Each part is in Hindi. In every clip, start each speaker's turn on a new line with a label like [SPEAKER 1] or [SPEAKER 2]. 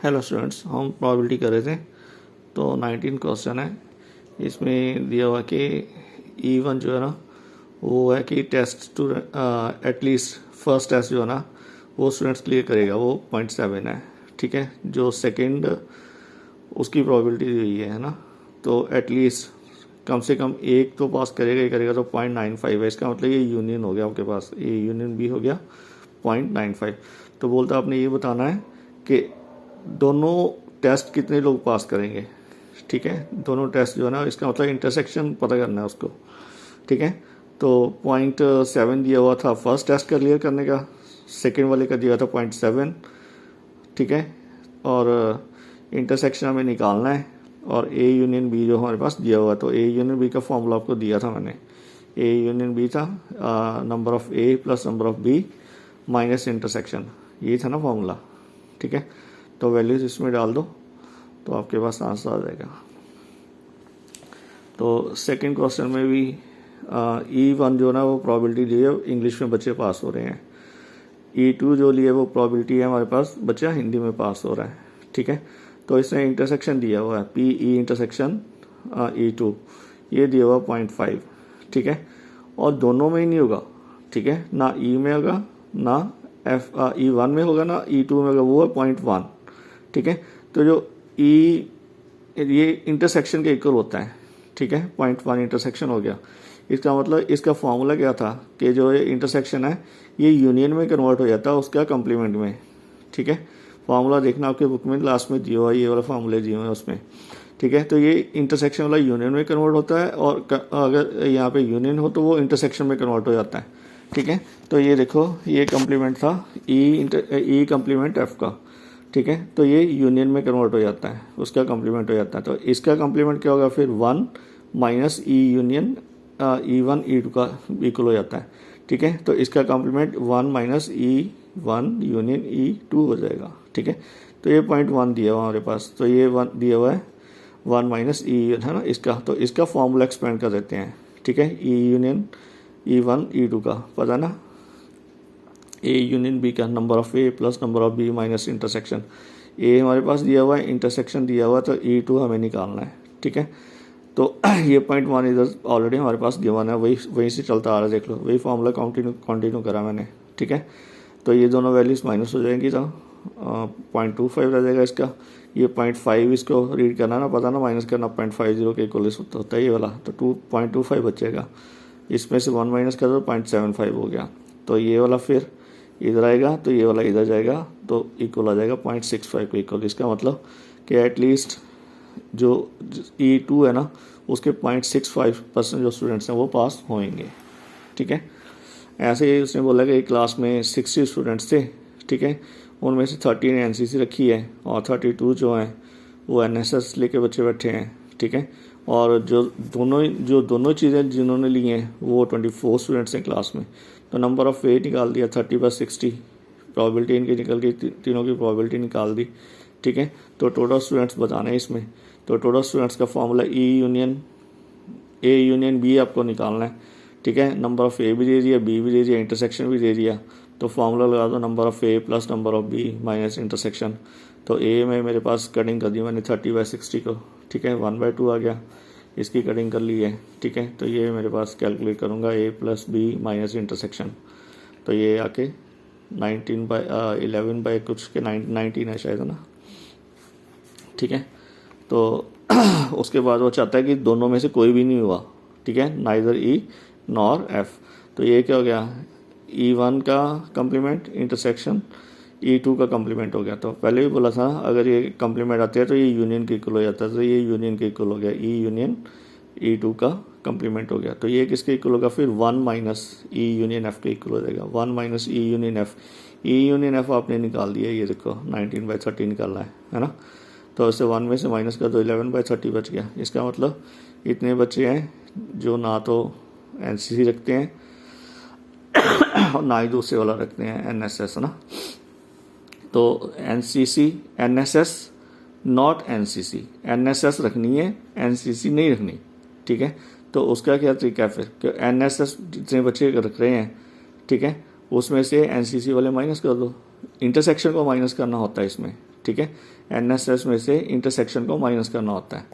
[SPEAKER 1] हेलो स्टूडेंट्स, हम प्रोबेबिलिटी कर रहे थे। तो 19 क्वेश्चन है। इसमें दिया हुआ कि E1 जो है ना वो है कि test two at least first test जो है ना वो स्टूडेंट्स क्लियर करेगा, वो 0.7 है। ठीक है, जो सेकंड उसकी प्रोबेबिलिटी दी हुई है ना, तो एटलीस्ट कम से कम एक तो पास करेगा ही करेगा, तो 0.95 है। इसका मतलब ये यूनियन हो गया आपके पास, ये यूनियन भी हो गया 0.95। तो बोलता आपने ये बताना है कि दोनों टेस्ट कितने लोग पास करेंगे। ठीक है, दोनों टेस्ट जो है ना, इसका मतलब इंटरसेक्शन पता करना है उसको। ठीक है, तो 0.7 दिया हुआ था फर्स्ट टेस्ट का क्लियर करने का, सेकेंड वाले का दिया था 0.7। ठीक है, और इंटरसेक्शन हमें निकालना है, और ए यूनियन बी जो हमारे पास दिया हुआ, तो ए यूनियन बी का फॉर्मूला आपको दिया था मैंने। ए यूनियन बी था number of A plus number of B minus intersection, ये था ना फॉर्मूला। ठीक है, तो वैल्यूज इसमें डाल दो तो आपके पास आंसर आ जाएगा। तो सेकंड क्वेश्चन में भी E1 जो ना वो प्रोबेबिलिटी ली है, इंग्लिश में बच्चे पास हो रहे हैं। E2 जो लिए वो प्रोबेबिलिटी है हमारे पास, बच्चा हिंदी में पास हो रहा है। ठीक है, तो इसमें इंटरसेक्शन दिया हुआ है PE इंटरसेक्शन E2, ये दिया हुआ 0.5। ठीक है, और दोनों में ही नहीं होगा। ठीक है, ना E में होगा, ना E1 में होगा, ना E2 में होगा, वो है 0.1। ठीक है, तो जो ये इंटरसेक्शन के इक्वल होता है। ठीक है, 0.1 इंटरसेक्शन हो गया। इसका मतलब इसका फॉर्मूला क्या था कि जो ये इंटरसेक्शन है ये यूनियन में कन्वर्ट हो जाता है उसका कम्प्लीमेंट में। ठीक है, फॉर्मूला देखना आपके बुक में लास्ट में दिया हुआ है, ये वाला फॉर्मूले दिए हुए हैं उसमें। ठीक है, तो ये इंटरसेक्शन वाला यूनियन में कन्वर्ट होता है, और अगर यहाँ पे यूनियन हो तो वो इंटरसेक्शन में कन्वर्ट हो जाता है। ठीक है, तो ये देखो, ये कम्प्लीमेंट था ई कम्प्लीमेंट एफ का। ठीक है, तो ये यूनियन में कन्वर्ट हो जाता है, उसका कम्प्लीमेंट हो जाता है। तो इसका कम्प्लीमेंट क्या होगा फिर, 1 minus E union E1 E2 का इक्वल हो जाता है। ठीक है, तो इसका complement 1 minus E1 union E2 हो जाएगा। ठीक है, तो ये 0.1 दिया हुआ हमारे पास, तो ये 1 दिया हुआ है 1 माइनस E है ना इसका, तो इसका फॉर्मूला एक्सपेंड कर देते हैं। ठीक है, E यूनियन E1 E2 का पता ना, ए यूनियन बी का number of A plus number of B minus intersection. A हमारे पास दिया हुआ है, इंटरसेक्शन दिया हुआ है, तो E2 हमें निकालना है। ठीक है, तो ये 0.1 इधर ऑलरेडी हमारे पास गिवन है, वहीं से चलता आ रहा है, देख लो, वही फॉर्मूला कंटिन्यू करा मैंने। ठीक है, तो ये दोनों वैल्यूज माइनस हो जाएंगी, तो 0.25 रह जाएगा इसका। ये 0.5 इसको रीड करना ना, पता ना माइनस करना 0.50 के इक्वल होता है ये वाला, तो 2.25 बचेगा। इसमें से 1 माइनस कर दो, 0.75 हो गया। तो ये वाला फिर इधर आएगा, तो ये वाला इधर जाएगा, तो इक्वल आ जाएगा 0.65 के इक्वल। इसका मतलब कि एटलीस्ट जो E2 है ना उसके 0.65% जो स्टूडेंट्स हैं वो पास होंगे। ठीक है, ऐसे ही उसने बोला कि क्लास में 60 स्टूडेंट्स थे। ठीक है, उनमें से 30 ने NCC रखी है, और 32 जो हैं वो NSS लेके बच्चे बैठे हैं। ठीक है, और जो दोनों चीज़ें जिन्होंने ली हैं वो 24 स्टूडेंट्स हैं क्लास में। तो नंबर ऑफ ए निकाल दिया 30/60, प्रोबेबिलिटी इनकी निकल गई, तीनों की प्रोबेबिलिटी निकाल दी। ठीक है, तो टोटल स्टूडेंट्स बताने हैं इसमें, तो टोटल स्टूडेंट्स का फॉर्मूला ए यूनियन बी आपको निकालना है। ठीक है, नंबर ऑफ ए भी दे दिया, बी भी दे दिया, इंटरसेक्शन भी दे दिया, तो फॉर्मूला लगा दो number of A plus number of B minus intersection. तो ए में मेरे पास कटिंग कर दी मैंने 30/60 को। ठीक है, 1/2 आ गया, इसकी कटिंग कर ली है। ठीक है, तो ये मेरे पास कैलकुलेट करूँगा ए प्लस बी माइनस इंटरसेक्शन, तो ये आके 19/11 कुछ के 19 है शायद, है ना। ठीक है, तो उसके बाद वो चाहता है कि दोनों में से कोई भी नहीं हुआ। ठीक है, नाइदर E नॉर F। तो ये क्या हो गया, E1 का कम्प्लीमेंट इंटरसेक्शन E2 का कम्प्लीमेंट हो गया। तो पहले भी बोला था अगर ये कम्प्लीमेंट आते हैं तो ये यूनियन के इक्वल हो जाता है, तो ये यूनियन के इक्वल हो गया, E यूनियन E2 का कम्प्लीमेंट हो गया। तो ये किसके इक्वल होगा फिर, 1 माइनस E यूनियन F के इक्वल हो जाएगा, 1 minus E union F। E union F आपने निकाल दिया, ये देखो 19/30 निकालना है ना। तो इससे 1 में से माइनस कर दो, 11/30 बच गया। इसका मतलब इतने बच्चे हैं जो ना तो NCC रखते हैं और ना ही दूसरे वाला रखते हैं NSS, ना। तो NCC NSS not NCC, NSS रखनी है, NCC नहीं रखनी। ठीक है, तो उसका क्या तरीका है फिर, कि NSS जितने बच्चे रख रहे हैं, ठीक है, उसमें से NCC वाले माइनस कर दो, इंटरसेक्शन को माइनस करना होता है इसमें। ठीक है। NSS में से इंटरसेक्शन को माइनस करना होता है,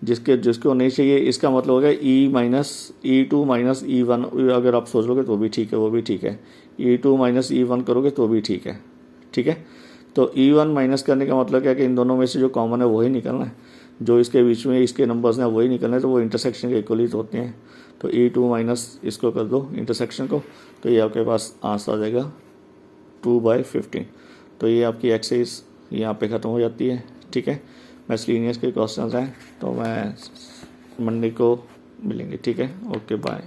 [SPEAKER 1] जिसको नहीं चाहिए इसका मतलब हो गया E2 माइनस E1। अगर आप सोच लोगे तो भी ठीक है, वो भी ठीक है। E2 माइनस E1 करोगे तो भी ठीक है, ठीक है। तो E1 माइनस करने का मतलब क्या है कि इन दोनों में से जो कॉमन है वही निकलना है, जो इसके बीच में इसके नंबर्स हैं वही निकलना है, तो वो इंटरसेक्शन के इक्वली होते हैं। तो E2 माइनस इसको कर दो इंटरसेक्शन को, तो ये आपके पास आंसर आ जाएगा 2/15। तो ये आपकी एक्सरसाइज यहाँ पे ख़त्म हो जाती है, ठीक है। मिसलेनियस के क्वेश्चंस हैं तो मैं मंडे को मिलेंगे, ठीक है। Okay bye.